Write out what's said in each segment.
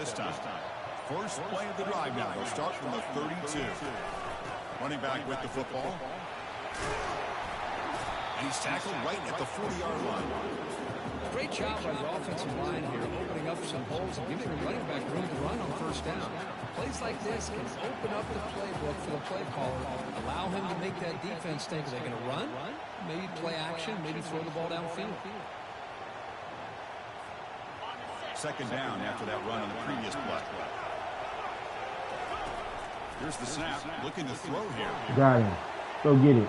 this time. First play of the drive now. They'll start from the 32. Running back with the football. And he's tackled right at the 40-yard line. Great job by the offensive line here, opening up some holes and giving the running back room to run on first down. Plays like this can open up the playbook for the play caller, allow him to make that defense think, are they going to run? Maybe play action, maybe throw the ball downfield. Second down after that run on the previous play. Here's the snap, looking to throw here. Got him. Go get it.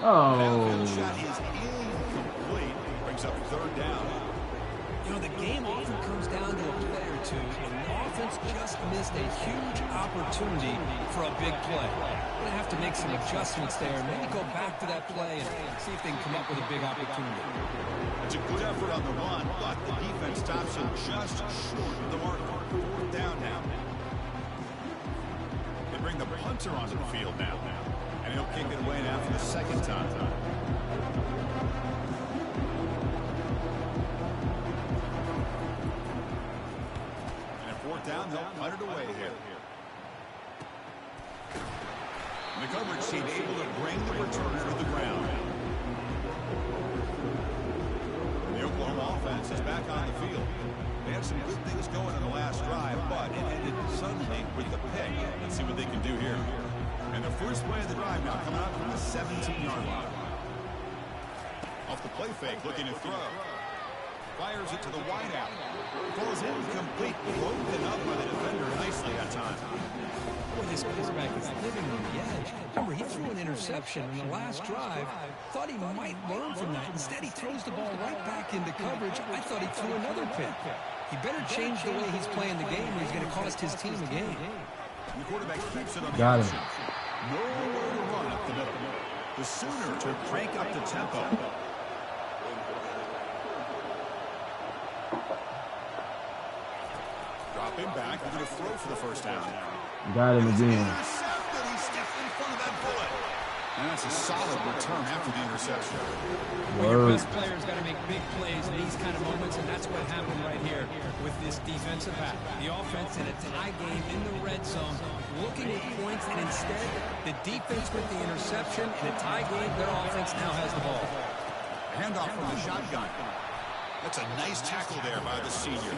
Oh. The shot is incomplete. Brings up third down. You know, the game often comes down to a play or two, and the offense just missed a huge opportunity for a big play. They're going to have to make some adjustments there, maybe go back to that play and see if they can come up with a big opportunity. It's a good effort on the run, but the defense stops him just short of the mark. Fourth down now. They bring the punter onto the field now, and he'll kick it away now for the second time. Down, they'll punt it away here. And the coverage team able to bring the returner to the ground. The Oklahoma offense is back on the field. They had some good things going in the last drive, but it ended suddenly with the pick. Let's see what they can do here. And the first play of the drive now coming out from the 17-yard line. Off the play fake, looking to throw. Fires it to the wideout. Falls incomplete. Broken up by the defender nicely that time. Boy, this quarterback is living on the edge. Remember, he threw an interception in the last drive. Thought he might learn from that. Instead, he throws the ball right back into coverage. I thought he threw another pick. He better change the way he's playing the game, or he's going to cost his team a game. And the quarterback keeps it on the Got him. Nowhere to run up the middle. The Sooner to crank up the tempo. Dropping back, we're going to throw for the first down. Got him again. Intercepted. He stepped in front of that bullet. And that's a solid return after the interception. Well, your best player's got to make big plays in these kind of moments, and that's what happened right here with this defensive back. The offense in a tie game in the red zone, looking at points, and instead, the defense with the interception in a tie game, their offense now has the ball. Handoff from the shotgun. That's a nice tackle there by the senior.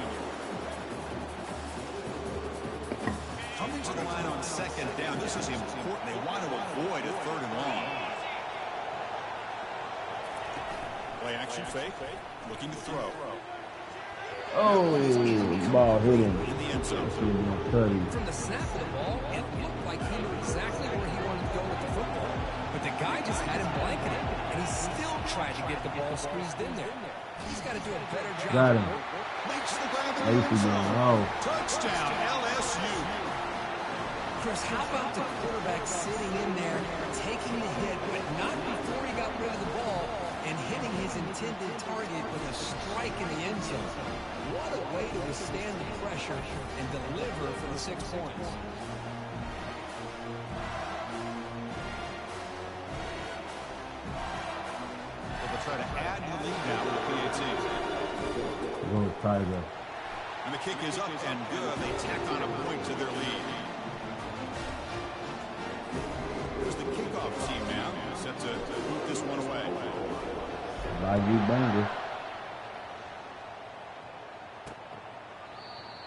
Coming to the line on second down. This is important. They want to avoid a third and long. Play action fake. Looking to throw. Oh, ball hit him. In the end zone. From the snap of the ball, it looked like he knew exactly where he wanted to go with the football. But the guy just had him blanketed, and he still tried to get the ball squeezed in there. He's got to do a better job. Got him. Makes the grab in the end zone. Touchdown, LSU. Chris, how about the quarterback sitting in there, taking the hit, but not before he got rid of the ball, and hitting his intended target with a strike in the end zone? What a way to withstand the pressure and deliver for the 6 points. They'll try to add to the lead now with the PAT. Go Tiger. And the kick is up and good. They tack on a point to their lead. Here's the kickoff team now, set to boot this one away. Bayou Banger.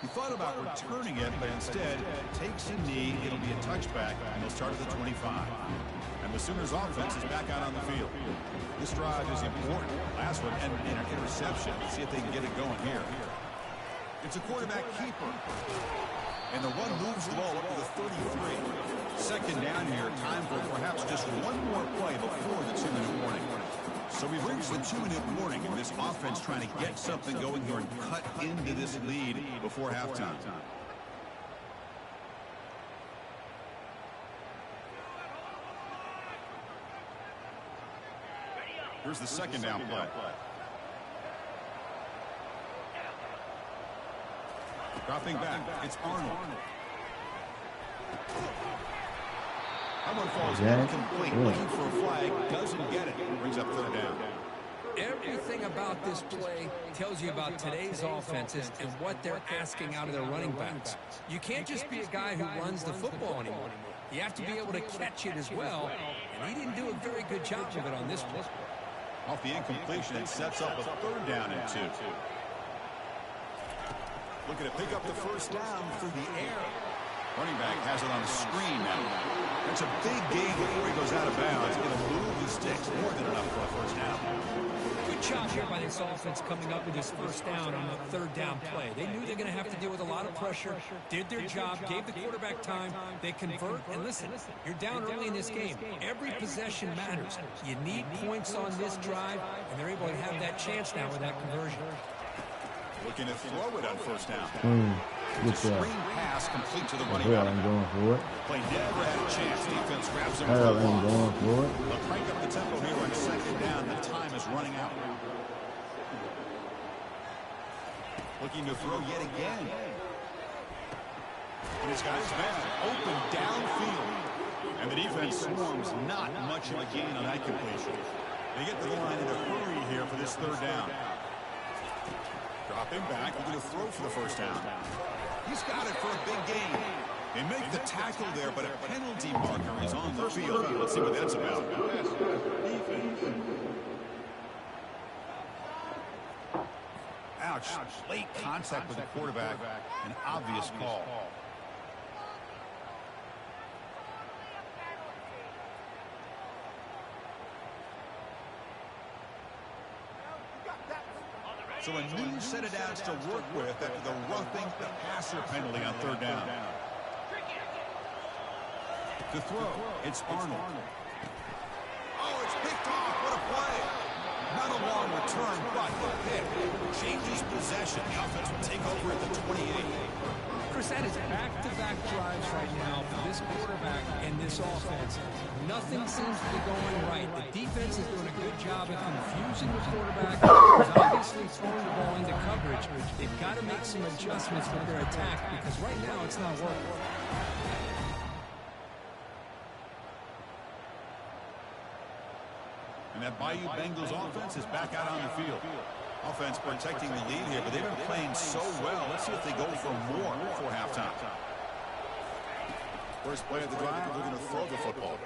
He thought about returning it, but instead takes a knee. It'll be a touchback, and they'll start at the 25. And the Sooners offense is back out on the field. This drive is important. Last one ended in an interception. Let's see if they can get it going here. It's a quarterback keeper. And the run moves the ball up to the 33. Second down here, time for perhaps just one more play before the 2-minute warning. So we've reached the 2-minute warning, and this offense trying to get something going here and cut into this lead before halftime. Here's the second down play. Dropping back, it's Arnold. That one falls incomplete. Looking for a flag, doesn't get it. Brings up third down. Everything about this play tells you about today's offenses and what they're asking out of their running backs. You can't just be a guy who runs the football anymore. You have to be able to catch it as well, and he didn't do a very good job of it on this play. Off the incompletion, it sets up a 3rd down and 2. Looking to pick up the first down through the air. Running back has it on the screen now. That's a big gain before he goes out of bounds. It'll move the sticks more than enough for a first down. Good job here by this offense coming up with this first down on the 3rd down play. They knew they're going to have to deal with a lot of pressure, did their job, gave the quarterback time. They convert, and listen, you're down early in this game. Every possession matters. You need points on this drive, and they're able to have that chance now with that conversion. Looking to throw it on first down. It's a screen pass complete to the running back. Play never had a chance. Defense grabs him. They'll crank up the tempo here on 2nd down. The time is running out. Looking to throw yet again. And he's got his man open downfield. And the defense swarms. Not much of a gain on that completion. They get to the line in a hurry here for this 3rd down. Dropping back, looking to throw for the first down. He's got it for a big gain. They make the tackle there, but a penalty marker is on the field. Let's see what that's about. Ouch. Late contact with the quarterback. An obvious call. So a new set of downs to work with after the roughing the passer penalty on 3rd down. To throw, it's Arnold. Oh, it's picked off. What a play. Not a long return, but the pick changes possession. The offense will take over at the 28. Chris, that is back-to-back drives right now for this quarterback and this offense. Nothing seems to be going right. The defense is doing a good job of confusing the quarterback. He's obviously throwing the ball into coverage. They've got to make some adjustments with their attack because right now it's not working. And that Bayou Bengals offense is back out on the field. Offense protecting the lead here, but they've been playing so well. Let's see if they go for more before halftime. First play of the drive, they're going to throw the football.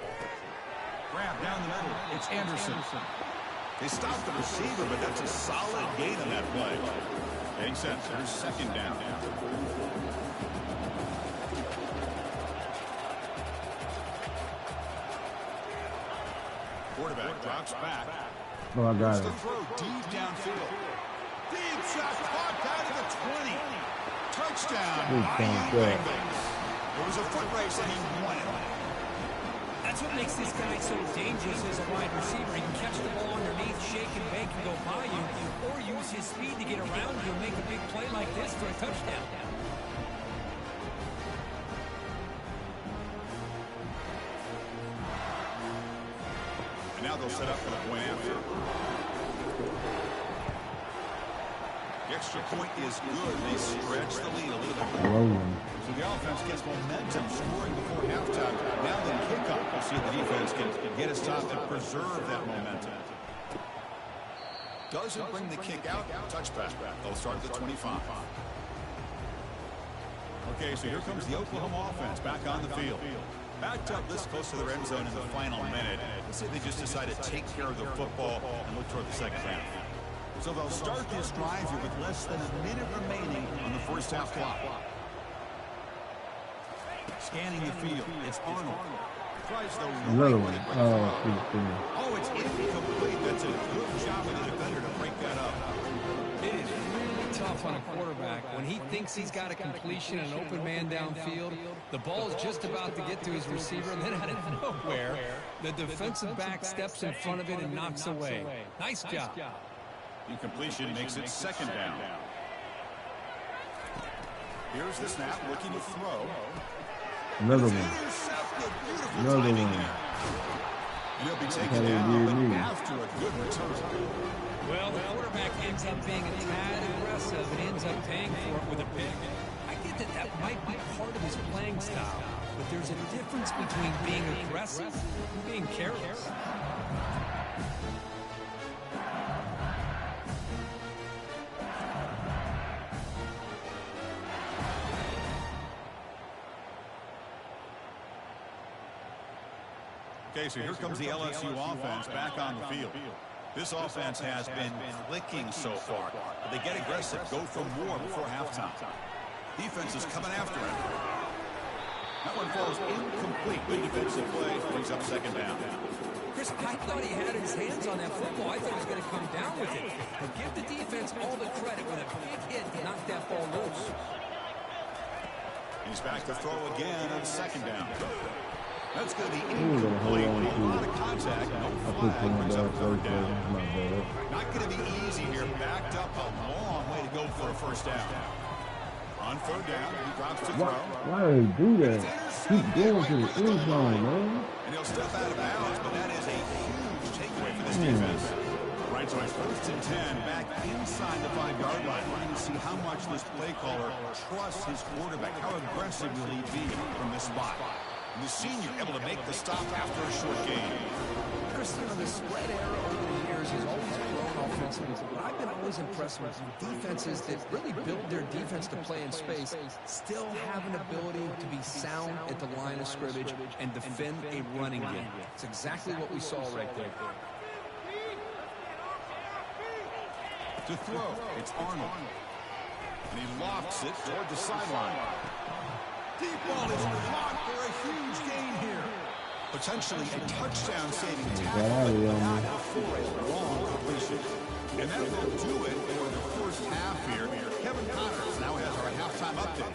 Grab down the middle. It's Anderson. They stopped the receiver, but that's a solid gain on that play. Getting set. There's 2nd down. Quarterback drops back. Oh, I got it. The throw deep downfield. Deep shot caught down to the 20. Touchdown. It was a foot race and he won it. That's what makes this guy so dangerous as a wide receiver. He can catch the ball underneath, shake and bake and go by you, or use his speed to get around you and make a big play like this for a touchdown. And now they'll set up for the point after. The extra point is good. They stretch the lead a little bit. So the offense gets momentum, scoring before halftime. Now the kickoff. We'll see if the defense can get a stop and preserve that momentum. Doesn't bring the kick out. Touchback. They'll start at the 25. Okay, so here comes the Oklahoma offense back on the field. Backed up this close to their end zone in the final minute. Let's say they just decide to take care of the football and look toward the second half. So they'll start this drive here with less than a minute remaining on the first half clock. Scanning the field, it's Arnold. Tries the Another right one. way. Oh, it's incomplete. That's a good job of the defender to break that up. It is really tough on a quarterback. When he thinks he's got a completion and an open man downfield, the ball is just about to get to his receiver, and then out of nowhere, the defensive back steps in front of it and knocks away. Nice job. Incompletion makes it second down. Here's the snap, looking to throw. another one. Intercepted. Beautiful Another timing one. there. And he'll be taken down, but after a good return. Well, the quarterback ends up being a tad aggressive and ends up paying for it with a pick. I get that that might be part of his playing style, but there's a difference between being aggressive and being careless. Okay, so here comes the LSU offense back on the field. This offense has been clicking so far. But they get aggressive, go for more before halftime. Defense is coming after him. That one falls incomplete. Good defensive play, brings up second down. Chris, I thought he had his hands on that football. I thought he was going to come down with it. But give the defense all the credit with a big hit to knock that ball loose. He's back to throw again on second down. That's going to be incomplete. A lot of contact. No flag. Brings up third down. Not going to be easy here. Backed up a long way to go for a first down. On third down, he drops to throw. Why do he do that? Keep going to the end zone, man. And he'll step out of bounds, but that is a huge takeaway for this defense. Right, so it's first and 10, back inside the 5-yard line. We're going to see how much this play caller trusts his quarterback. How aggressive will he be from this spot? And the senior able to make the stop after a short gain. Christian, on the spread era over the years, he's always grown offensively. But I've been always impressed with defenses that really build their defense to play in space, still have an ability to be sound at the line of scrimmage and defend a running game. It's exactly what we saw right there. To throw, it's Arnold. And he lofts it toward the sideline. Deep ball is blocked for a huge gain here. Potentially a touchdown-saving tackle, but not before a long completion. And that will do it for the first half here. Kevin Connors now has our halftime update.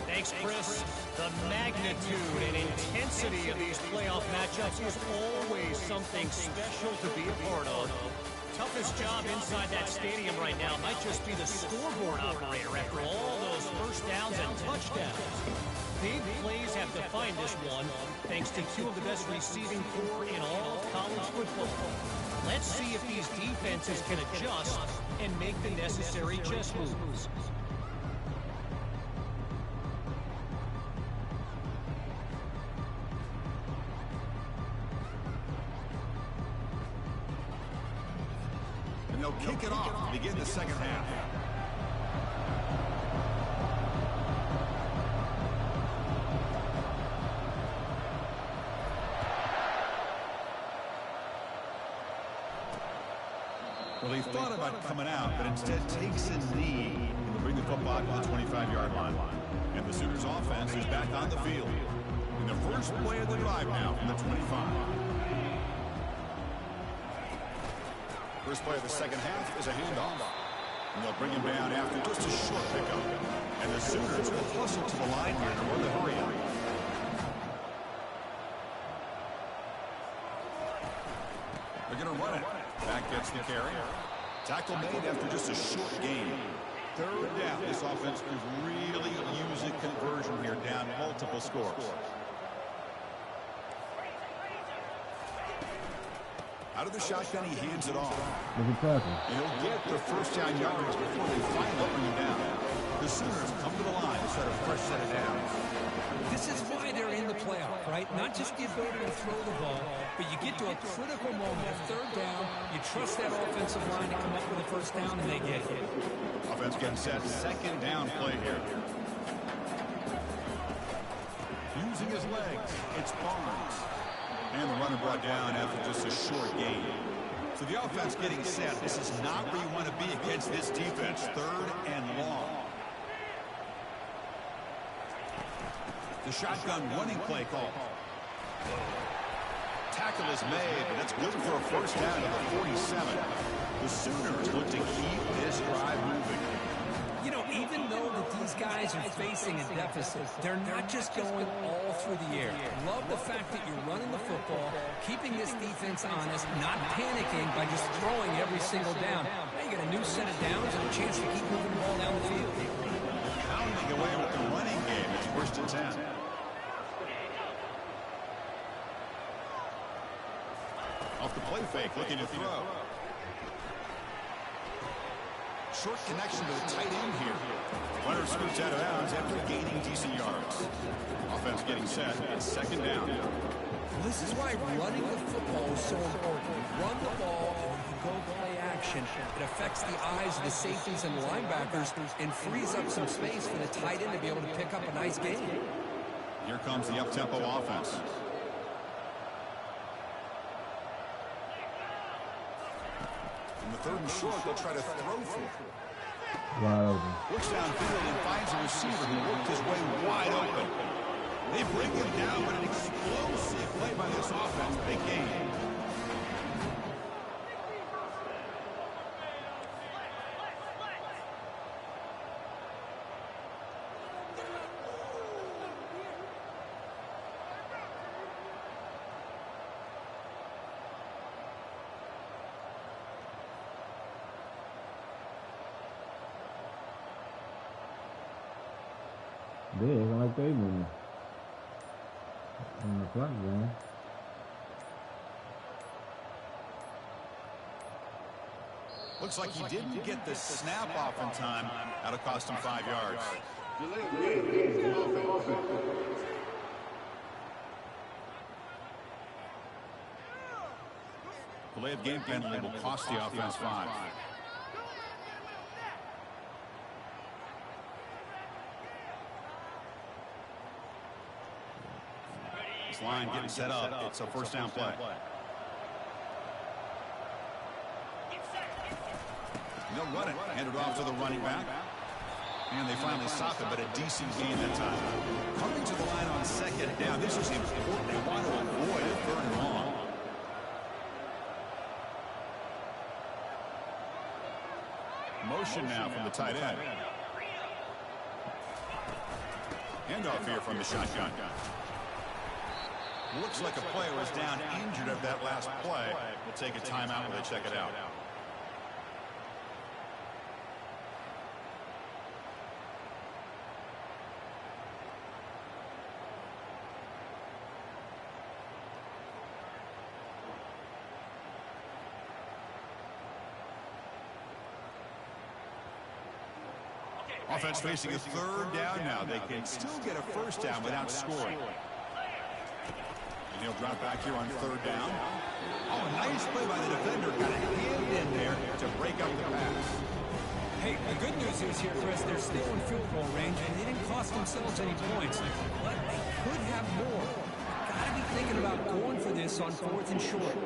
Thanks, Chris. The magnitude and intensity of these playoff matchups is always something special to be a part of. Toughest job inside that stadium right now might just be the scoreboard operator after all those first downs and touchdowns. Big plays have defined this one, thanks to two of the best receiving corps in all of college football. Let's see if these defenses can adjust and make the necessary chess moves. And they'll kick it off to begin the second half. Well, he thought about coming out, but instead takes a knee. And will bring the football to the 25-yard line. And the Sooners offense is back on the field. In the first play of the drive now from the 25. First play of the second half is a handoff. And they'll bring him down after just a short pickup. And the Sooners will hustle to the line here to run the hurry up. They're going to run it. Back gets the carry. Tackle made after just a short gain. Third down. This offense is really using conversion here, down multiple scores. Out of the shotgun, he hands it off. He'll get the first down yardage before they finally bring him down. The Sooners come to the line to set a fresh set of downs. This is why they're in the playoff, right? Not just the ability to throw the ball, but you get to a critical moment of third down, you trust that offensive line to come up with a first down, and they get it. Offense getting set, second down play here. Using his legs, it's Barnes. And the runner brought down after just a short gain. So the offense getting set. This is not where you want to be against this defense. Third and long. The shotgun running play call. Tackle is made, but that's good for a first down at the 47. The Sooners look to keep this drive moving. You know, even though that these guys are facing a deficit, they're not just going all through the air. Love the fact that you're running the football, keeping this defense honest, not panicking by just throwing every single down. Now you get a new set of downs and a chance to keep moving the ball down the field. Pounding away with the running game. It's first and 10. Off the play fake, looking to throw. Short connection to the tight end here. Runner scoots out of bounds after gaining decent yards. Offense getting set. It's second down. This is why running the football is so important. You run the ball and you go play action. It affects the eyes of the safeties and the linebackers and frees up some space for the tight end to be able to pick up a nice gain. Here comes the up-tempo offense. In the 3rd and short, they'll try to throw for it. Wide open. Looks downfield and finds a receiver who worked his way wide open. They bring him down, but an explosive play by this offense. Big game. They acting like they moving. On the clock going. Looks like he didn't get the snap off in time. That'll cost him 5 yards. Delay of game penalty will cost the offense 5. This line getting set up. It's a 1st down play. They'll run it. Hand it off to the running back. And they finally stop it, but a decent gain that time. Coming to the line on 2nd down. This is important. They want to avoid a 3rd and long. Motion now from the tight end. Handoff here from the shotgun. Looks like a player was down injured at that last play. We'll take a timeout while they check it out. Offense facing a 3rd down now. They can still get a 1st down without scoring. And he'll drop back here on 3rd down. Oh, nice play by the defender. Got a hand in there to break up the pass. Hey, the good news is here, Chris, they're still in field goal range, and they didn't cost themselves any points. But they could have more. Got to be thinking about going for this on 4th and short.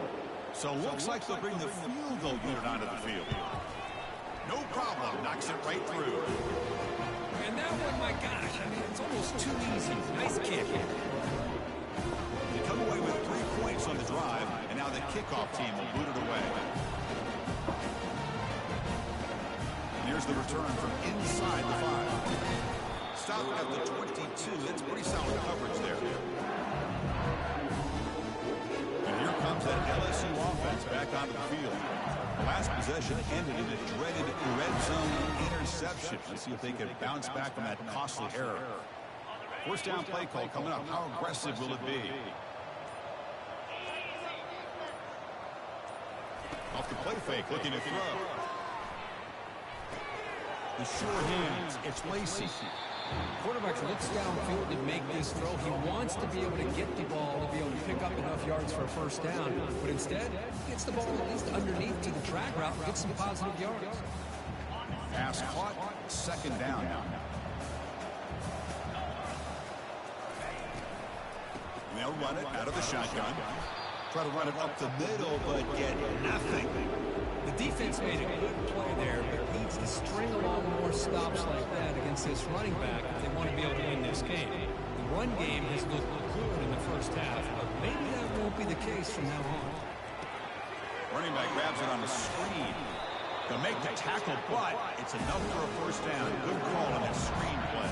So looks like they'll bring the field goal unit onto the field. No problem. Knocks it right through. And that one, my gosh, I mean, it's almost too easy. Nice kick. They come away with 3 points on the drive, and now the kickoff team will boot it away. And here's the return from inside the 5. Stop at the 22. That's pretty solid coverage there. And here comes that LSU offense back onto the field. The last possession ended in a dreaded red zone interception. Let's see if they can bounce back from that costly error. 1st down play call coming up. How aggressive will it be? Off the play fake, looking to throw. The sure hands, it's Lacey. Quarterback looks downfield to make this throw. He wants to be able to get the ball to be able to pick up enough yards for a 1st down. But instead, he gets the ball at least underneath to the drag route and gets some positive yards. Pass caught, 2nd down now. And they'll run it out of the shotgun. Try to run it up the middle, but get nothing. The defense made a good play there, but needs to string along more stops like that against this running back if they want to be able to win this game. The run game has looked good in the 1st half, but maybe that won't be the case from now on. Running back grabs it on the screen. They'll make the tackle, but it's enough for a 1st down. Good call on that screen play.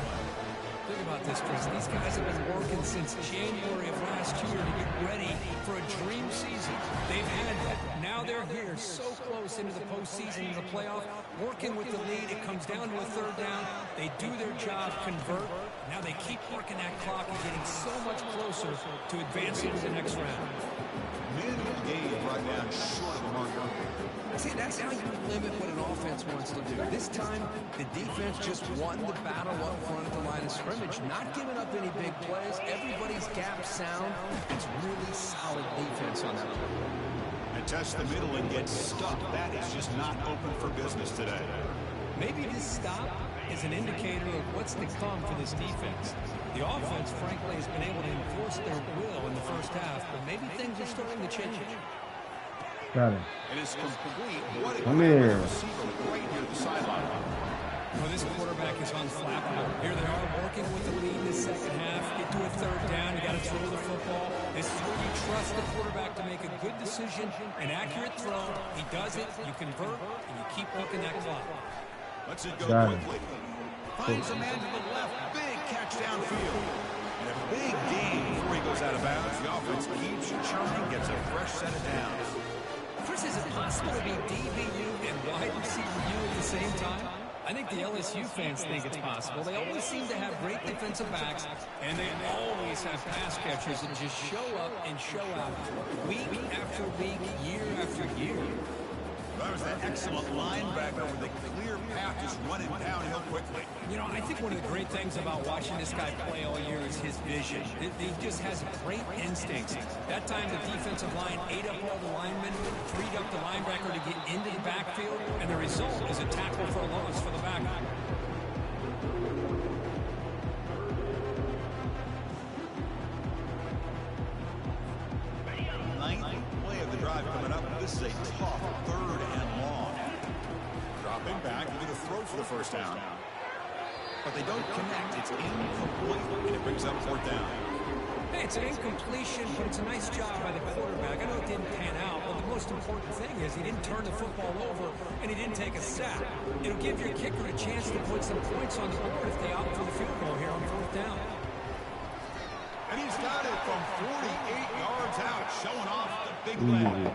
Think about this, Chris. These guys have been working since January of last year to get ready for a dream season. They've had that. Now they're here, so close into the postseason, in the playoff, working with the lead. It comes down to a 3rd down. They do their job, convert. Now they keep working that clock and getting so much closer to advancing to the next round. Minimal gain right down short of the marker. See, that's how you limit what an offense wants to do. This time, the defense just won the battle up front at the line of scrimmage, not giving up any big plays. Everybody's gap sound. It's really solid defense on that one. And test the middle and get stuck. That is just not open for business today. Maybe this stop is an indicator of what's to come for this defense. The offense, frankly, has been able to enforce their will in the 1st half, but maybe things are starting to change. Got him. It is complete. What a Come great here. receiver right near the sideline. Well, this quarterback is unflappable. Here they are working with the lead in the second half. Get to a third down. You got to throw the football. This is where you trust the quarterback to make a good decision, an accurate throw. He does it. You convert, and you keep working that clock. Lets it go Got him. quickly. Finds a man to the left. Big catch downfield. And a big gain before he goes out of bounds. The offense keeps churning, gets a fresh set of downs. Chris, is it possible to be DBU and wide receiver U at the same time? I think the LSU fans think it's possible. They always seem to have great defensive backs, and they always have pass catchers that just show up and show out week after week, year after year. That was that excellent linebacker with a clear path just running downhill quickly. You know, I think one of the great things about watching this guy play all year is his vision. He just has great instincts. That time the defensive line ate up all the linemen, freed up the linebacker to get into the backfield, and the result is a tackle for a loss for the back. Ninth play of the drive coming up. This is a tough third and long. Dropping back, looking to throw for the first down. But they don't connect. It's incomplete, and it brings up fourth down. Hey, it's an incompletion, but it's a nice job by the quarterback. I know it didn't pan out, but the most important thing is he didn't turn the football over, and he didn't take a sack. It'll give your kicker a chance to put some points on the board if they opt for the field goal here on fourth down. And he's got it from 48 yards out, showing off the big leg.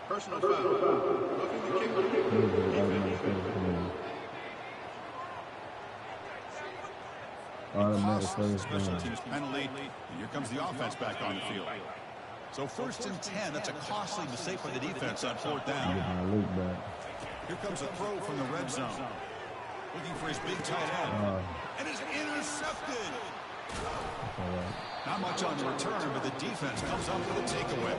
Personal foul. Looking to kick the special teams penalty. And here comes the offense back on the field. So first and 10, that's a costly mistake for the defense on fourth down. Here comes a throw from the red zone. Looking for his big tight end. And is intercepted. Not much on the return, but the defense comes up with a takeaway.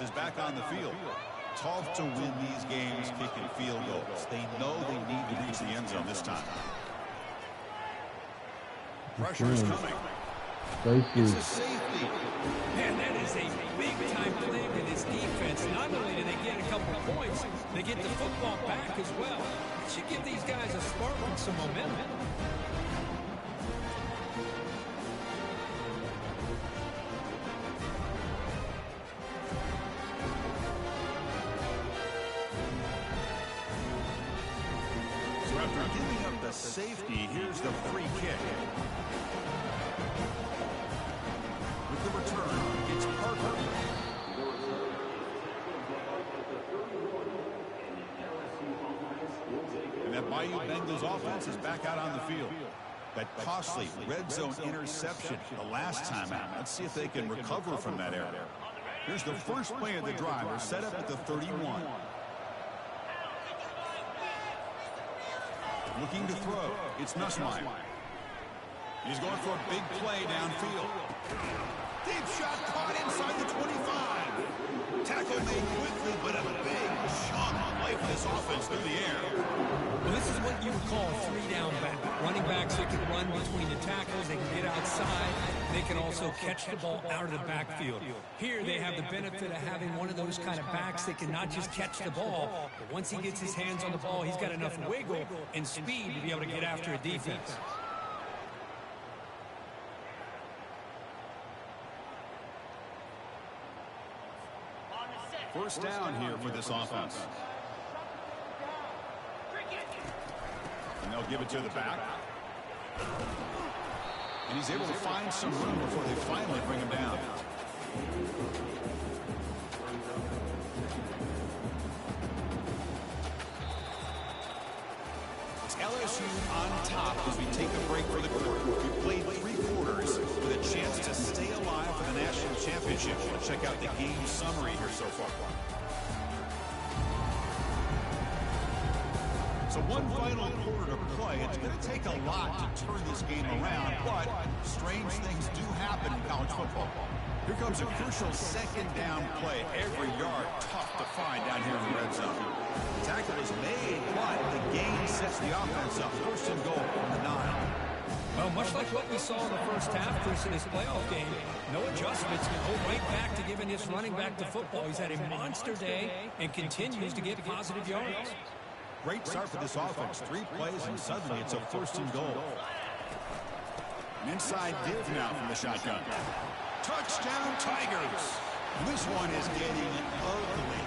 Is back on the field. Tough to win these games kicking field goals. They know they need to reach the end zone this time. Pressure is coming. It's a safety. Man, that is a big-time play for this defense. Not only do they get a couple of points, they get the football back as well. It should give these guys a spark and some momentum. Safety, here's the free kick. With the return, it's Parker. And that Bayou Bengals offense is back out on the field. That costly red zone interception the last time out. Let's see if they can recover from that error. Here's the first play of the drive. They're set up at the 31. Looking to throw. It's Nussmeier. He's going for a big play downfield. Deep shot caught inside the 25. Tackle made quickly, but a big chunk of life this offense through the air. Well, this is what you would call a three-down back. Running backs that can run between the tackles. They can get outside. They can also catch the ball out of the backfield. Here they have the benefit of having one of those kind of backs that can not just catch the ball, but once he gets his hands on the ball, he's got enough wiggle and speed to be able to get after a defense. First down here for this offense. And they'll give it to the back. And he's able to find some room before they finally bring him down. It's LSU on top as we take a break for the quarter. We played 3 quarters with a chance to stay alive for the national championship. We'll check out the game summary here so far. So one final quarter to play. It's going to take a lot to turn this game around, but strange things do happen in college football. Here comes a crucial second down play. Every yard tough to find down here in the red zone. The tackle is made, but the gain sets the offense up. First and goal from the 9. Well, much like what we saw in the first half, Chris, in this playoff game, no adjustments. Go right back to giving his running back to football. He's had a monster day and continues to get positive yards. Great start for this offense. 3 plays, and suddenly it's a first and goal. An inside dip now from the shotgun. Touchdown, Tigers. This one is getting ugly.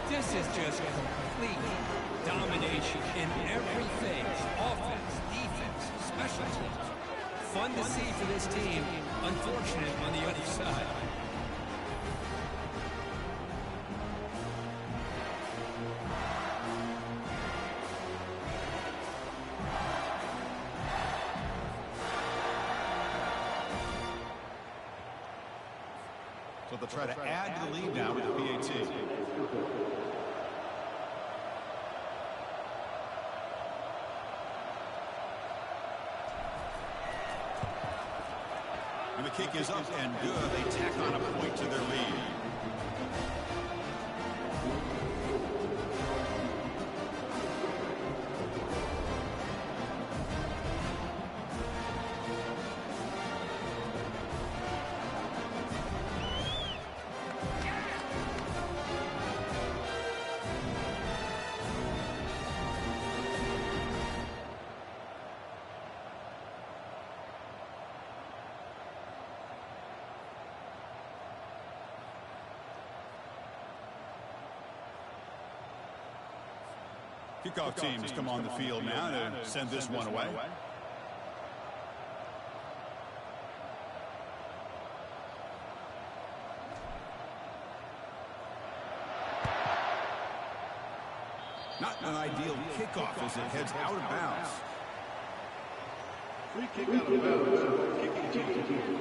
This is just complete domination in every phase. Offense, defense, special teams. Fun to see for this team. Unfortunate on the other side. So they'll try to add to the lead now with the PAT. And the kick is up and good. They tack on a point to their lead. Kickoff teams come on the field now to send this one away. Not an ideal kickoff as it heads out of bounds. Free kick out of bounds. Kicking team.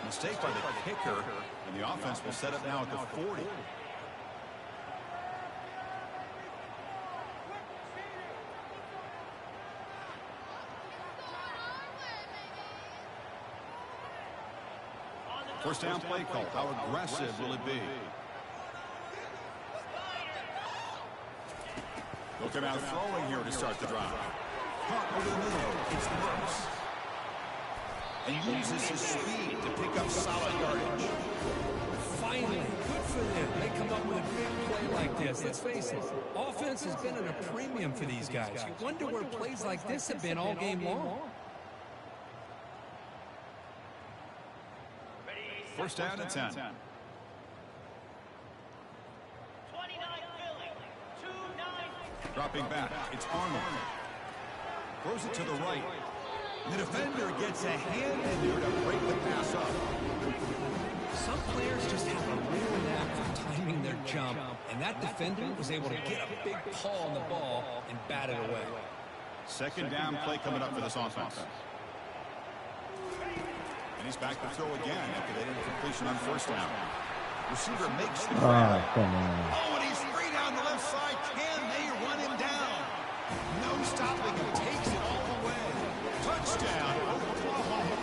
Mistake by the kicker, and the offense will set up now at the 40. First down play call. How aggressive will it be? They'll come out throwing here to start the drive. Punt over the middle. It's the Brooks. And uses his speed to pick up solid yardage. Finally, good for them. They come up with a big play like this. Let's face it, offense has been at a premium for these guys. You wonder where plays like this have been all game long. First down and 10. Dropping back, it's Arnold. Throws it to the right. The defender gets a hand in there to break the pass up. Some players just have a real knack for timing their jump, and that defender was able to get a big paw on the ball and bat it away. Second down play coming up for this offense. And he's back to throw again after they did a completion on first down. Receiver makes the grab. Oh, and he's free down the left side. Can they run him down? No stopping him. Takes it all the way. Touchdown, Oklahoma.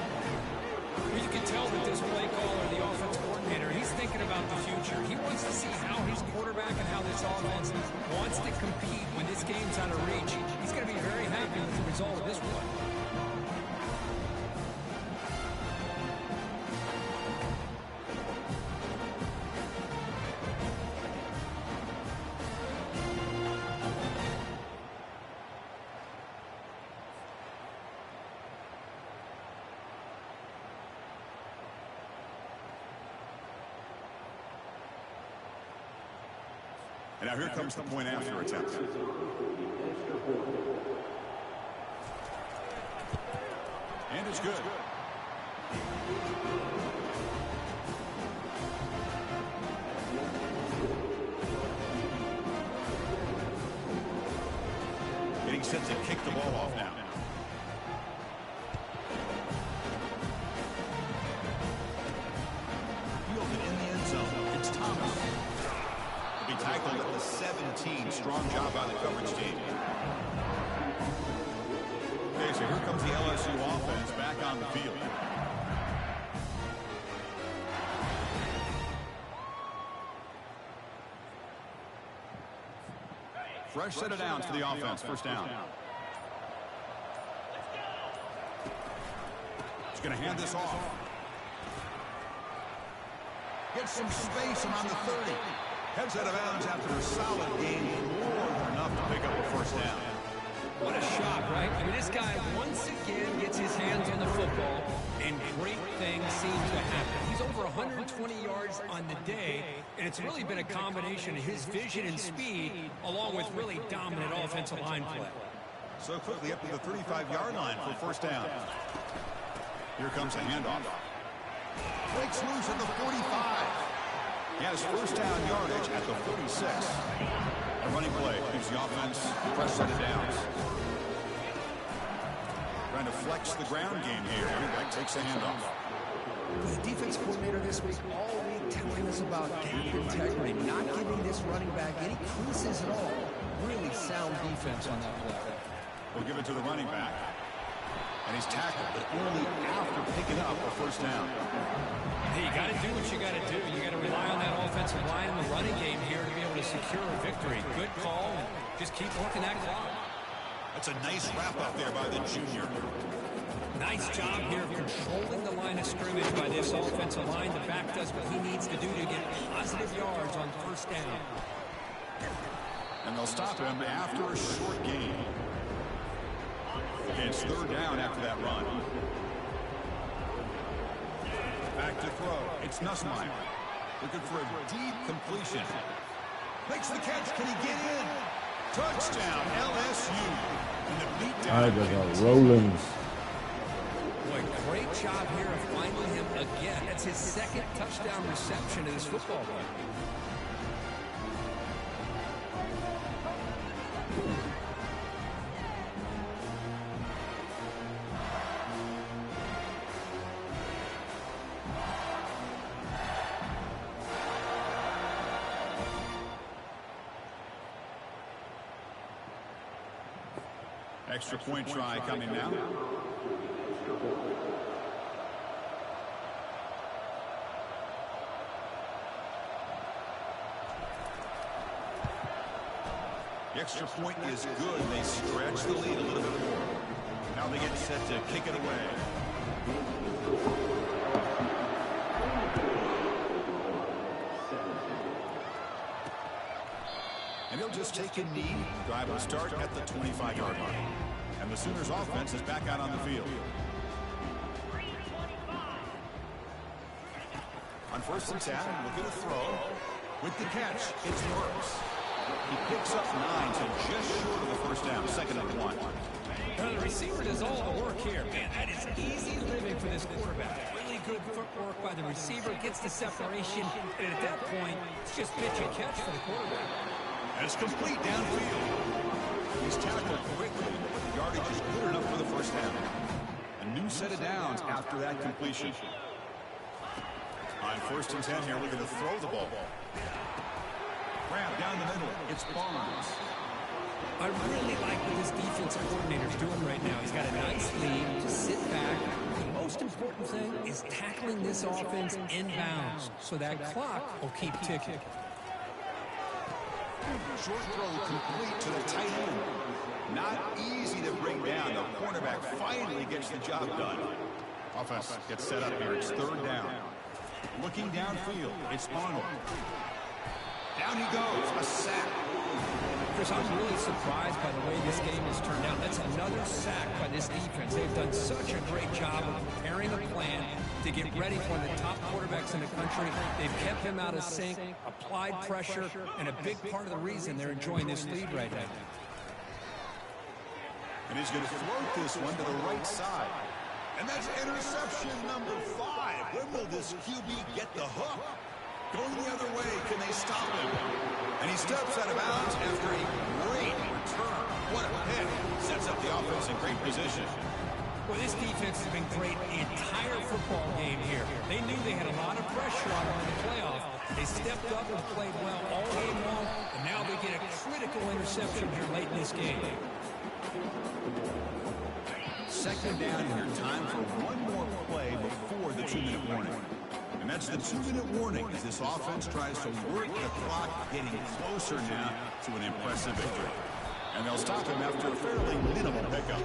Well, you can tell that this play caller, the offense coordinator, he's thinking about the future. He wants to see how his quarterback and how this offense wants to compete when this game's out of reach. He's going to be very happy with the result of this play. And now here comes the point after attempt. And it's good. Getting set to kick the ball off now. Fielded in the end zone. It's Thomas. Be tackled at the 17. 17. Strong job by the coverage team. Okay, so here comes the LSU offense back on the field. Fresh set of downs for the offense. First down. He's going to hand this off. Gets some space around the 30. Heads out of bounds after a solid gain. More than enough to pick up a first down. What a shot, right? I mean, this guy once again gets his hands on the football, and great things seem to happen. He's over 120 yards on the day, and it's really been a combination of his vision and speed, along with really dominant offensive line play. So quickly up to the 35-yard line for first down. Here comes a handoff. Breaks loose at the 45. He has first down yardage at the 46. A running play gives the offense fresh set of downs. Trying to flex the ground game here. Everybody takes a handoff. The defense coordinator this week all week telling us about gap integrity, not giving this running back any creases at all. Really sound defense on that play. We'll give it to the running back. And he's tackled, but only after picking up a first down. Hey, you got to do what you got to do. You got to rely on that offensive line in the running game here to be able to secure a victory. Good call, and just keep working that clock. That's a nice wrap up there by the junior. Nice job here controlling the line of scrimmage by this offensive line. The back does what he needs to do to get positive yards on first down. And they'll stop him after a short gain. It's third down after that run. Back to throw. It's Nussmeier. Looking for a deep completion. Makes the catch. Can he get in? Touchdown, LSU. And the beatdown. Tigers are rolling. Boy, great job here of finding him again. That's his second touchdown reception in this football game. Extra point try coming now. The extra point is good. They stretch the lead a little bit more. Now they get set to kick it away. And he'll just take a knee. Drive will start at the 25-yard line. And the Sooners offense is back out on the field. On first and 10, look at a throw. With the catch, it's Morris. He picks up 9, so just short of the first down. Second and 1. The receiver does all the work here. Man, that is easy living for this quarterback. Really good footwork by the receiver. Gets the separation. And at that point, it's just pitch and catch for the quarterback. And it's complete downfield. He's tackled quickly, but the yardage is good enough for the first down. A new set of downs after that completion. On first and 10 here, we're going to throw the ball. Grab down the middle. It's Barnes. I really like what this defensive coordinator's doing right now. He's got a nice lead. Just sit back. The most important thing is tackling this offense inbounds so that clock will keep ticking. Short throw complete to the tight end. Not easy to bring down. The cornerback finally gets the job done. Offense gets set up here. It's third down. Looking downfield. It's Arnold. Down he goes. A sack. Chris, I'm really surprised by the way this game has turned out. That's another sack by this defense. They've done such a great job of preparing a plan to get ready for one of the top quarterbacks in the country. They've kept him out of sync, applied pressure, and a big part of the reason they're enjoying this lead right now. And he's going to float this one to the right side. And that's interception number 5. When will this QB get the hook? Going the other way, can they stop him? And he steps out of bounds after a great return. What a pick. Sets up the offense in great position. Well, this defense has been great the entire football game here. They knew they had a lot of pressure on them in the playoff. They stepped up and played well all game long, and now they get a critical interception here late in this game. Second down here, time for one more play before the 2-minute warning. And that's the 2-minute warning as this offense tries to work the clock, getting closer now to an impressive victory. And they'll stop him after a fairly minimal pickup.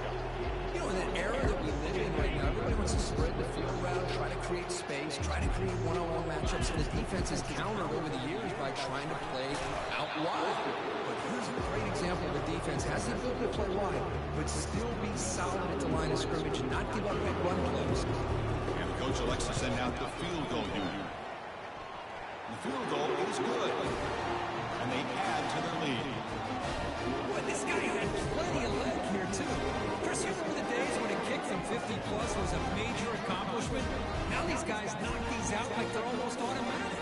You know, in the era that we live in right now, everybody wants to spread the field around, try to create space, try to create one-on-one matchups, and the defense has countered over the years by trying to play out wide. But here's a great example of a defense has the ability to play wide, but still be solid at the line of scrimmage and not give up big run plays. And the coach elects to send out the field goal unit. The field goal is good. And they add to their lead. Boy, this guy had plenty of leg here, too. Chris, you remember the days when a kick from 50-plus was a major accomplishment? Now these guys knock these out like they're almost automatic.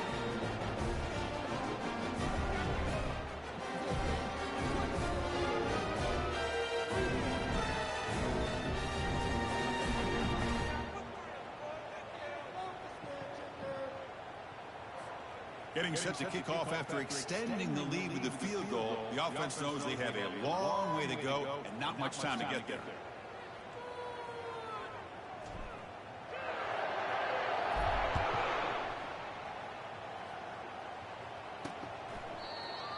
Getting set to kick off after extending the lead with the field goal. The offense knows they have a long way to go and not much time to get there.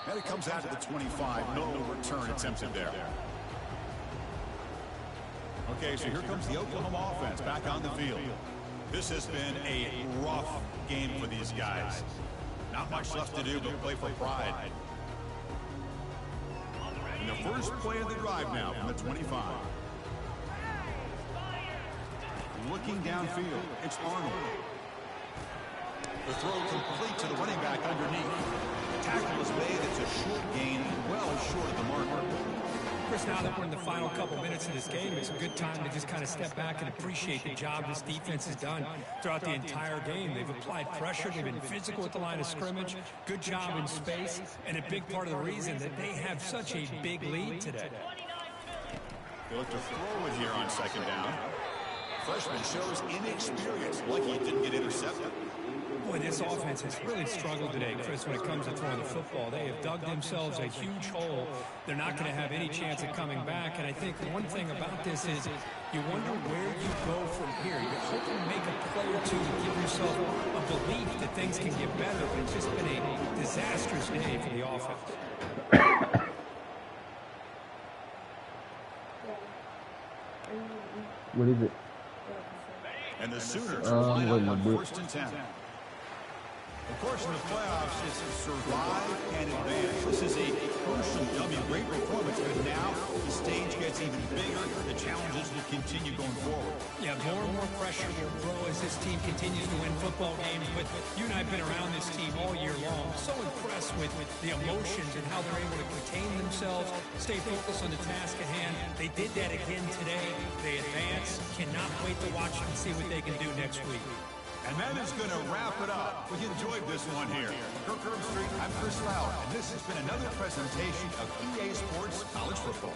And it comes out to the 25. No return attempted there. Okay, so here comes the Oklahoma offense back on the field. This has been a rough game for these guys. Not much left to do but play for pride. And the first play of the drive now from the 25. Looking downfield, it's Arnold. The throw complete to the running back underneath. The tackle is made. It's a short gain, well short of the marker. Chris, now that we're in the final couple minutes of this game, it's a good time to just kind of step back and appreciate the job this defense has done throughout the entire game. They've applied pressure. They've been physical at the line of scrimmage. Good job in space. And a big part of the reason that they have such a big lead today. They look to throw it here on second down. Freshman shows inexperience. Lucky he didn't get intercepted. Boy, this offense has really struggled today, Chris, when it comes to throwing the football. They have dug themselves a huge hole. They're not going to have any chance of coming back. And I think one thing about this is you wonder where you go from here. You're hoping to make a play or two to give yourself a belief that things can get better. But it's just been a disastrous day for the offense. What is it? And the Sooners are lined up on 1st and 10. Of course, in the playoffs, it's survive and advance. This is a crucial W. Great performance, but now the stage gets even bigger. The challenges will continue going forward. Yeah, more and more pressure will grow as this team continues to win football games. But you and I have been around this team all year long. So impressed with the emotions and how they're able to contain themselves, stay focused on the task at hand. They did that again today. They advance. Cannot wait to watch them and see what they can do next week. And that is going to wrap it up. We enjoyed this one here. Kirk Herbstreit, I'm Chris Fowler, and this has been another presentation of EA Sports College Football.